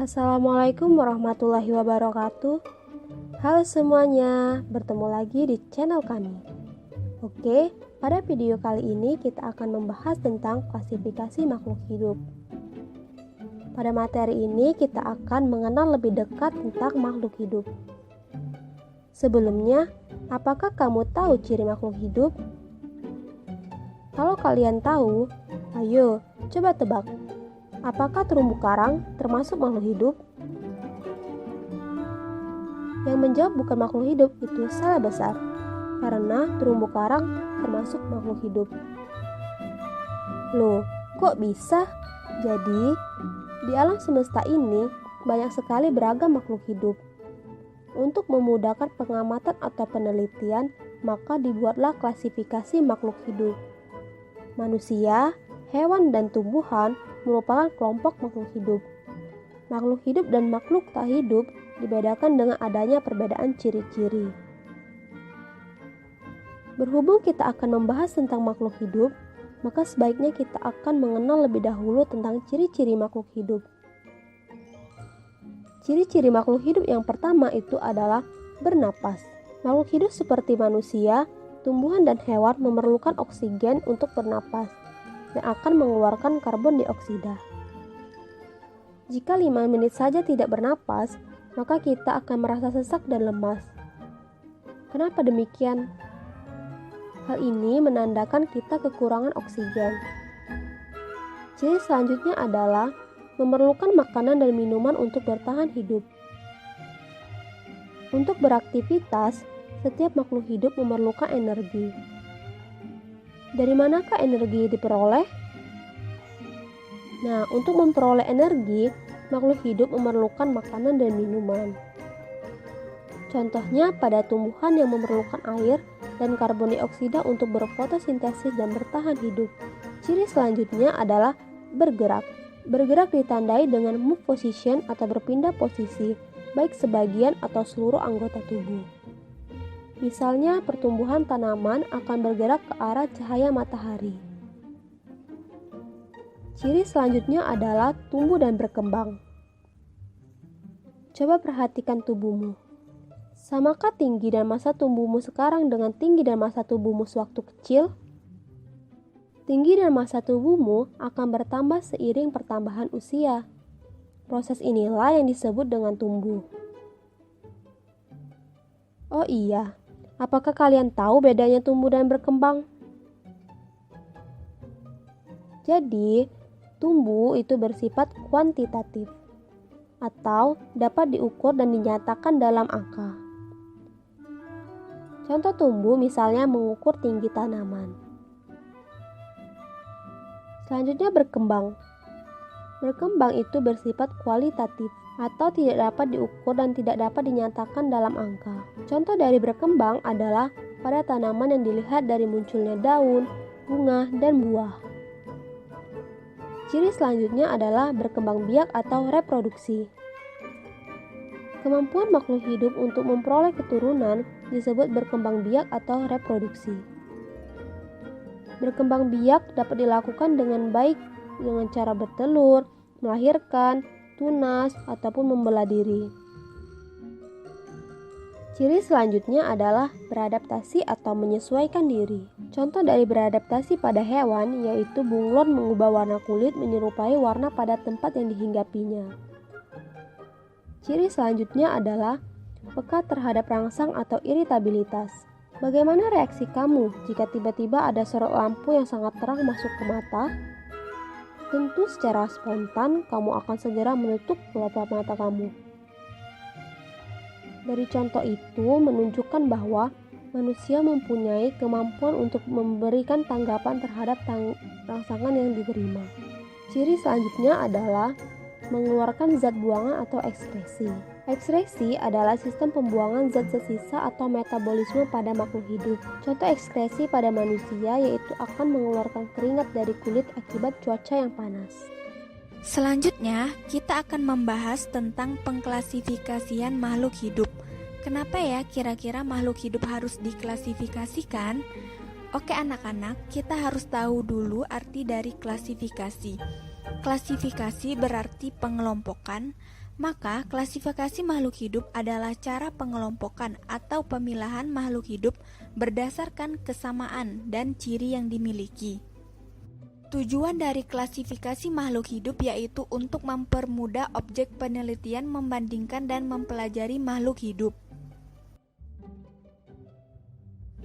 Assalamualaikum warahmatullahi wabarakatuh. Halo semuanya, bertemu lagi di channel kami. Oke, pada video kali ini kita akan membahas tentang klasifikasi makhluk hidup. Pada materi ini kita akan mengenal lebih dekat tentang makhluk hidup. Sebelumnya, apakah kamu tahu ciri makhluk hidup? Kalau kalian tahu, ayo coba tebak. Apakah terumbu karang termasuk makhluk hidup? Yang menjawab bukan makhluk hidup itu salah besar, karena terumbu karang termasuk makhluk hidup. Loh, kok bisa? Jadi, di alam semesta ini banyak sekali beragam makhluk hidup. Untuk memudahkan pengamatan atau penelitian, maka dibuatlah klasifikasi makhluk hidup. Manusia, hewan, dan tumbuhan merupakan kelompok makhluk hidup. Makhluk hidup dan makhluk tak hidup dibedakan dengan adanya perbedaan ciri-ciri. Berhubung kita akan membahas tentang makhluk hidup, maka sebaiknya kita akan mengenal lebih dahulu tentang ciri-ciri makhluk hidup. Ciri-ciri makhluk hidup yang pertama itu adalah bernapas. Makhluk hidup seperti manusia, tumbuhan, dan hewan memerlukan oksigen untuk bernapas dan akan mengeluarkan karbon dioksida. Jika 5 menit saja tidak bernapas, maka kita akan merasa sesak dan lemas. Kenapa demikian? Hal ini menandakan kita kekurangan oksigen. Ciri selanjutnya adalah memerlukan makanan dan minuman untuk bertahan hidup. Untuk beraktivitas, setiap makhluk hidup memerlukan energi. Dari manakah energi diperoleh? Nah, untuk memperoleh energi, makhluk hidup memerlukan makanan dan minuman. Contohnya pada tumbuhan yang memerlukan air dan karbon dioksida untuk berfotosintesis dan bertahan hidup. Ciri selanjutnya adalah bergerak. Bergerak ditandai dengan move position atau berpindah posisi, baik sebagian atau seluruh anggota tubuh. Misalnya, pertumbuhan tanaman akan bergerak ke arah cahaya matahari. Ciri selanjutnya adalah tumbuh dan berkembang. Coba perhatikan tubuhmu. Samakah tinggi dan massa tubuhmu sekarang dengan tinggi dan massa tubuhmu sewaktu kecil? Tinggi dan massa tubuhmu akan bertambah seiring pertambahan usia. Proses inilah yang disebut dengan tumbuh. Oh iya, apakah kalian tahu bedanya tumbuh dan berkembang? Jadi, tumbuh itu bersifat kuantitatif atau dapat diukur dan dinyatakan dalam angka. Contoh tumbuh misalnya mengukur tinggi tanaman. Selanjutnya berkembang. Berkembang itu bersifat kualitatif atau tidak dapat diukur dan tidak dapat dinyatakan dalam angka. Contoh dari berkembang adalah pada tanaman yang dilihat dari munculnya daun, bunga, dan buah. Ciri selanjutnya adalah berkembang biak atau reproduksi. Kemampuan makhluk hidup untuk memperoleh keturunan disebut berkembang biak atau reproduksi. Berkembang biak dapat dilakukan dengan baik dengan cara bertelur, melahirkan, tunas, ataupun membelah diri. Ciri selanjutnya adalah beradaptasi atau menyesuaikan diri. Contoh dari beradaptasi pada hewan yaitu bunglon mengubah warna kulit menyerupai warna pada tempat yang dihinggapinya. Ciri selanjutnya adalah peka terhadap rangsang atau iritabilitas. Bagaimana reaksi kamu jika tiba-tiba ada sorot lampu yang sangat terang masuk ke mata? Tentu secara spontan kamu akan segera menutup kelopak mata kamu. Dari contoh itu menunjukkan bahwa manusia mempunyai kemampuan untuk memberikan tanggapan terhadap rangsangan yang diterima. Ciri selanjutnya adalah mengeluarkan zat buangan atau ekskresi. Ekskresi adalah sistem pembuangan zat tersisa atau metabolisme pada makhluk hidup. Contoh ekskresi pada manusia yaitu akan mengeluarkan keringat dari kulit akibat cuaca yang panas. Selanjutnya, kita akan membahas tentang pengklasifikasian makhluk hidup. Kenapa ya kira-kira makhluk hidup harus diklasifikasikan? Oke anak-anak, kita harus tahu dulu arti dari klasifikasi. Klasifikasi berarti pengelompokan. Maka, klasifikasi makhluk hidup adalah cara pengelompokan atau pemilahan makhluk hidup berdasarkan kesamaan dan ciri yang dimiliki. Tujuan dari klasifikasi makhluk hidup yaitu untuk mempermudah objek penelitian membandingkan dan mempelajari makhluk hidup.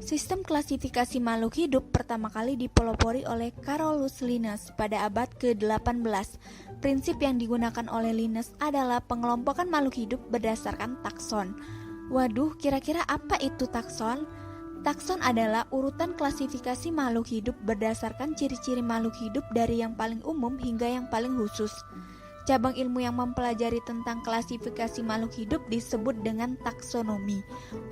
Sistem klasifikasi makhluk hidup pertama kali dipelopori oleh Carolus Linnaeus pada abad ke-18. Prinsip yang digunakan oleh Linnaeus adalah pengelompokan makhluk hidup berdasarkan takson. Waduh, kira-kira apa itu takson? Takson adalah urutan klasifikasi makhluk hidup berdasarkan ciri-ciri makhluk hidup dari yang paling umum hingga yang paling khusus. Cabang ilmu yang mempelajari tentang klasifikasi makhluk hidup disebut dengan taksonomi.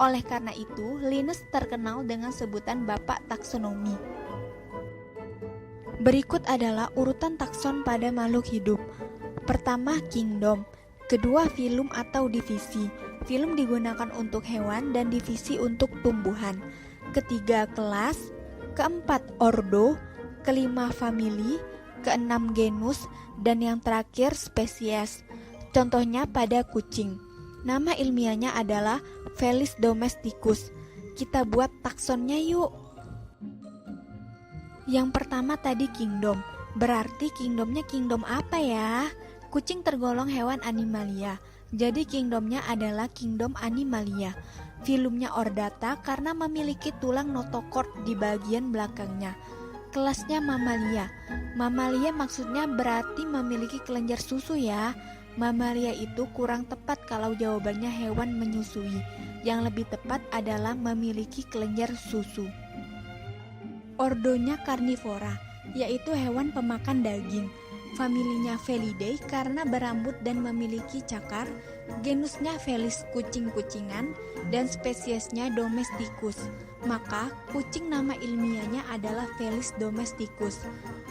Oleh karena itu, Linnaeus terkenal dengan sebutan Bapak Taksonomi. Berikut adalah urutan takson pada makhluk hidup. Pertama, kingdom. Kedua, filum atau divisi. Filum digunakan untuk hewan dan divisi untuk tumbuhan. Ketiga, kelas. Keempat, ordo. Kelima, famili. Keenam, genus. Dan yang terakhir, spesies. Contohnya pada kucing. Nama ilmiahnya adalah Felis domesticus. Kita buat taksonnya yuk. Yang pertama tadi kingdom. Berarti kingdomnya kingdom apa ya? Kucing tergolong hewan animalia. Jadi kingdomnya adalah kingdom animalia. Filumnya Ordata karena memiliki tulang notochord di bagian belakangnya. Kelasnya mamalia. Mamalia maksudnya berarti memiliki kelenjar susu ya. Mamalia itu kurang tepat kalau jawabannya hewan menyusui. Yang lebih tepat adalah memiliki kelenjar susu. Ordonya karnivora, yaitu hewan pemakan daging. Familinya Felidae karena berambut dan memiliki cakar. Genusnya Felis, kucing-kucingan, dan spesiesnya Domesticus. Maka, kucing nama ilmiahnya adalah Felis domesticus.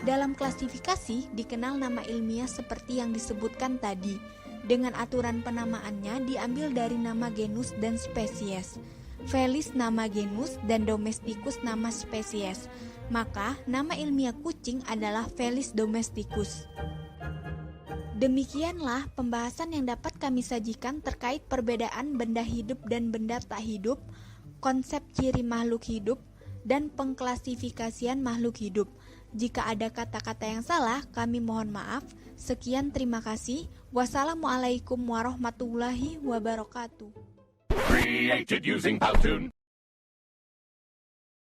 Dalam klasifikasi, dikenal nama ilmiah seperti yang disebutkan tadi. Dengan aturan penamaannya diambil dari nama genus dan spesies. Felis nama genus dan Domesticus nama spesies. Maka, nama ilmiah kucing adalah Felis domesticus. Demikianlah pembahasan yang dapat kami sajikan terkait perbedaan benda hidup dan benda tak hidup, konsep ciri makhluk hidup, dan pengklasifikasian makhluk hidup. Jika ada kata-kata yang salah, kami mohon maaf. Sekian, terima kasih. Wassalamualaikum warahmatullahi wabarakatuh. Created using Powtoon.